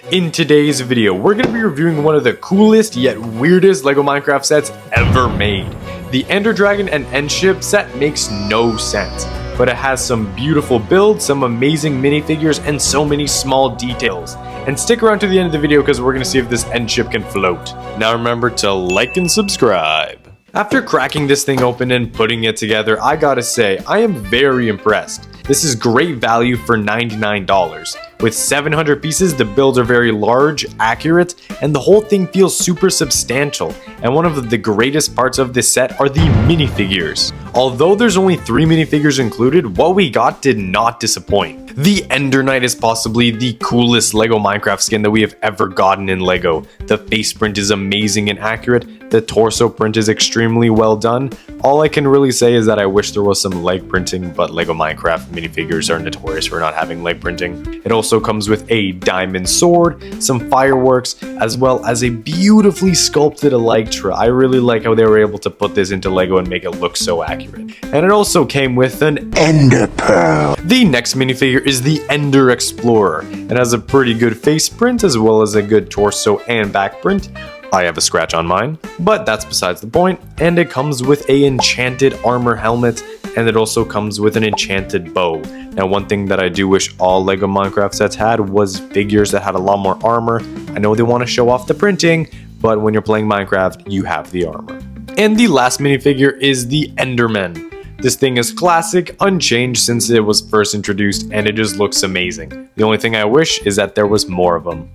In today's video, we're going to be reviewing one of the coolest yet weirdest LEGO Minecraft sets ever made. The Ender Dragon and Endship set makes no sense, but it has some beautiful builds, some amazing minifigures, and so many small details. And stick around to the end of the video because we're going to see if this Endship can float. Now remember to like and subscribe. After cracking this thing open and putting it together, I gotta say, I am very impressed. This is great value for $99. With 700 pieces, the builds are very large, accurate, and the whole thing feels super substantial. And one of the greatest parts of this set are the minifigures. Although there's only 3 minifigures included, what we got did not disappoint. The Ender Knight is possibly the coolest LEGO Minecraft skin that we have ever gotten in LEGO. The face print is amazing and accurate, the torso print is extremely well done. All I can really say is that I wish there was some leg printing, but LEGO Minecraft minifigures are notorious for not having leg printing. It also comes with a diamond sword, some fireworks, as well as a beautifully sculpted Elytra. I really like how they were able to put this into LEGO and make it look so accurate. And it also came with an Ender Pearl. The next minifigure is the Ender Explorer. It has a pretty good face print as well as a good torso and back print. I have a scratch on mine, but that's besides the point. And it comes with a enchanted armor helmet, and it also comes with an enchanted bow. Now, one thing that I do wish all LEGO Minecraft sets had was figures that had a lot more armor. I know they want to show off the printing, but when you're playing Minecraft, you have the armor. And the last minifigure is the Enderman. This thing is classic, unchanged since it was first introduced, and it just looks amazing. The only thing I wish is that there was more of them.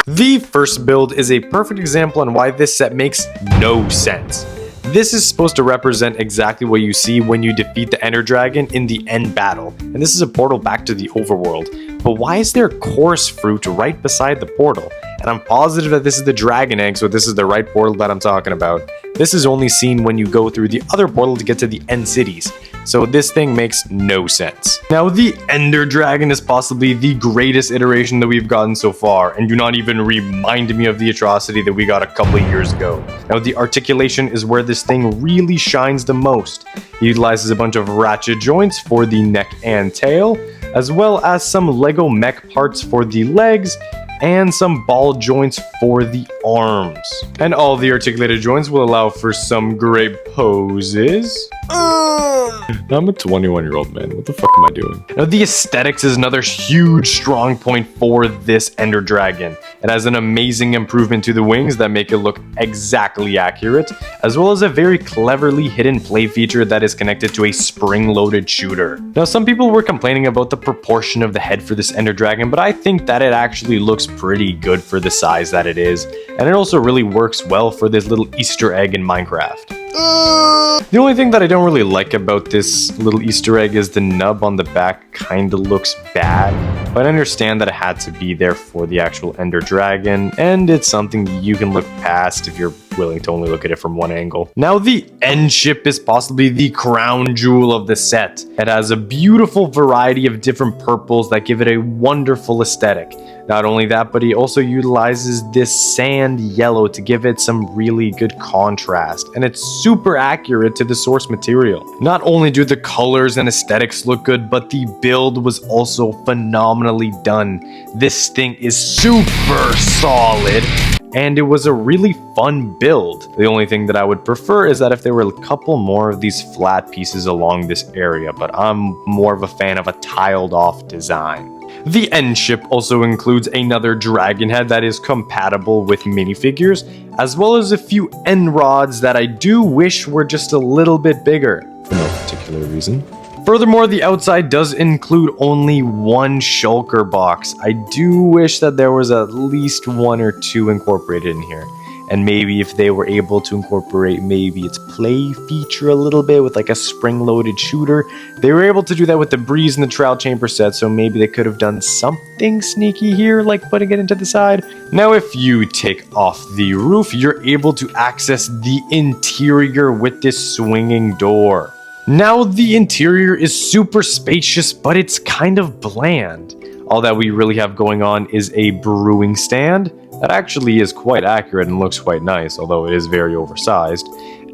The first build is a perfect example on why this set makes no sense. This is supposed to represent exactly what you see when you defeat the Ender Dragon in the end battle, and this is a portal back to the overworld. But why is there coarse fruit right beside the portal? And I'm positive that this is the dragon egg, so this is the right portal that I'm talking about. This is only seen when you go through the other portal to get to the end cities. So this thing makes no sense. Now, the Ender Dragon is possibly the greatest iteration that we've gotten so far, and do not even remind me of the atrocity that we got a couple of years ago. Now, the articulation is where this thing really shines the most. It utilizes a bunch of ratchet joints for the neck and tail, as well as some LEGO mech parts for the legs, and some ball joints for the arms. And all the articulated joints will allow for some great poses. I'm a 21-year-old man. What the fuck am I doing? Now, the aesthetics is another huge strong point for this Ender Dragon. It has an amazing improvement to the wings that make it look exactly accurate, as well as a very cleverly hidden play feature that is connected to a spring-loaded shooter. Now, some people were complaining about the proportion of the head for this Ender Dragon, but I think that it actually looks pretty good for the size that it is, and it also really works well for this little Easter egg in Minecraft. The only thing that I don't really like about this little Easter egg is the nub on the back kinda looks bad, but I understand that it had to be there for the actual Ender Dragon, and it's something you can look past if you're willing to only look at it from one angle. Now, the Endship is possibly the crown jewel of the set. It has a beautiful variety of different purples that give it a wonderful aesthetic. Not only that, but he also utilizes this sand yellow to give it some really good contrast, and it's super accurate to the source material. Not only do the colors and aesthetics look good, but the build was also phenomenally done. This thing is super solid, and it was a really fun build. The only thing that I would prefer is that if there were a couple more of these flat pieces along this area, but I'm more of a fan of a tiled off design. The Endship also includes another dragon head that is compatible with minifigures, as well as a few end rods that I do wish were just a little bit bigger, for no particular reason. Furthermore, the outside does include only one shulker box. I do wish that there was at least 1 or 2 incorporated in here. And maybe if they were able to incorporate maybe its play feature a little bit with like a spring-loaded shooter. They were able to do that with the Breeze and the Trial Chamber set, so maybe they could have done something sneaky here, like putting it into the side. Now, if you take off the roof, you're able to access the interior with this swinging door. Now, the interior is super spacious, but it's kind of bland. All that we really have going on is a brewing stand that actually is quite accurate and looks quite nice, although it is very oversized,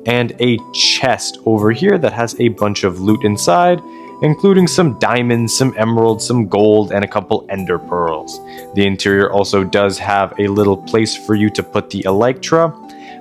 and a chest over here that has a bunch of loot inside, including some diamonds, some emeralds, some gold, and a couple ender pearls. The interior also does have a little place for you to put the Electra,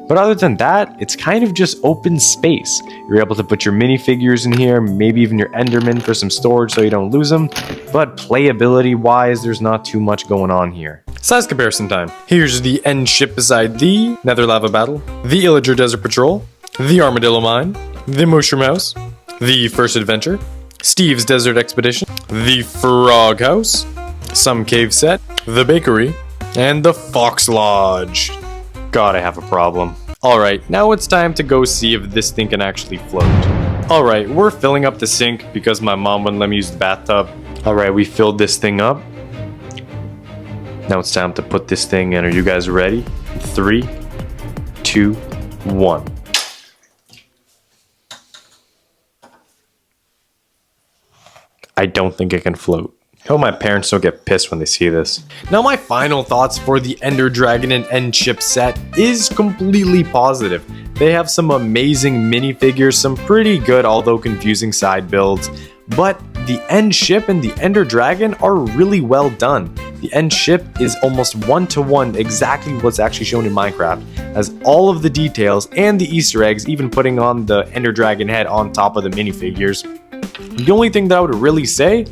but other than that, it's kind of just open space. You're able to put your minifigures in here, maybe even your Enderman for some storage so you don't lose them, but playability wise, there's not too much going on here. Size comparison time. Here's the end ship beside the Nether Lava Battle, the Illager Desert Patrol, the Armadillo Mine, the Mushroom House, the First Adventure, Steve's Desert Expedition, the Frog House, some cave set, the Bakery, and the Fox Lodge. God, I have a problem. Alright, now it's time to go see if this thing can actually float. Alright, we're filling up the sink because my mom wouldn't let me use the bathtub. Alright, we filled this thing up. Now it's time to put this thing in. Are you guys ready? 3, 2, 1. I don't think it can float. I hope my parents don't get pissed when they see this. Now my final thoughts for the Ender Dragon and End Ship set is completely positive. They have some amazing minifigures, some pretty good although confusing side builds, but the End Ship and the Ender Dragon are really well done. The End Ship is almost one-to-one exactly what's actually shown in Minecraft, has all of the details and the Easter eggs, even putting on the Ender Dragon head on top of the minifigures. The only thing that I would really say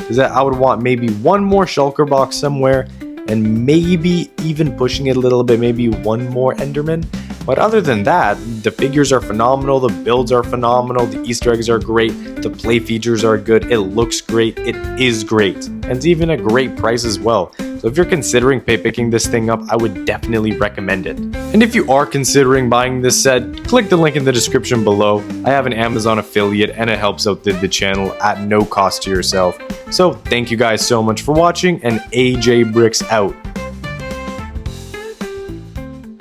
is that I would want maybe one more shulker box somewhere, and maybe even pushing it a little bit, maybe one more Enderman. But other than that, the figures are phenomenal, the builds are phenomenal, the Easter eggs are great, the play features are good, it looks great, it is great, and it's even a great price as well. So if you're considering picking this thing up, I would definitely recommend it. And if you are considering buying this set, click the link in the description below. I have an Amazon affiliate and it helps out the channel at no cost to yourself. So thank you guys so much for watching, and AJ Bricks out.